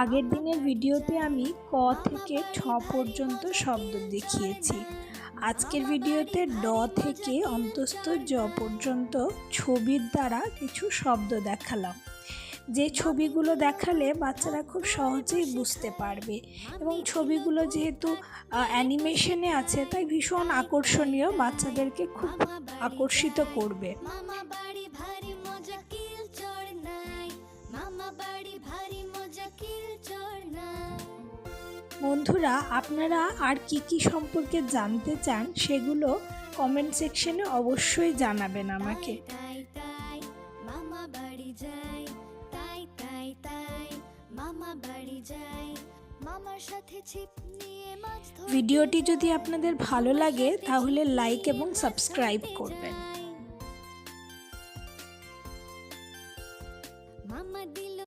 আগের দিনের ভিডিওতে আমি ক থেকে ছ পর্যন্ত শব্দ দেখিয়েছি। আজকের ভিডিওতে ড থেকে অন্তস্থ জ পর্যন্ত ছবির দ্বারা কিছু শব্দ দেখালাম। যে ছবিগুলো দেখালে বাচ্চারা খুব সহজেই বুঝতে পারবে এবং ছবিগুলো যেহেতু অ্যানিমেশনে আছে তাই ভীষণ আকর্ষণীয়, বাচ্চাদেরকে খুব আকর্ষিত করবে। বন্ধুরা, আপনারা আর কি সম্পর্কে জানতে চান সেগুলো কমেন্ট সেকশনে অবশ্যই জানাবেন আমাকে। ভিডিওটি যদি আপনাদের ভালো লাগে তাহলে লাইক এবং সাবস্ক্রাইব করবেন।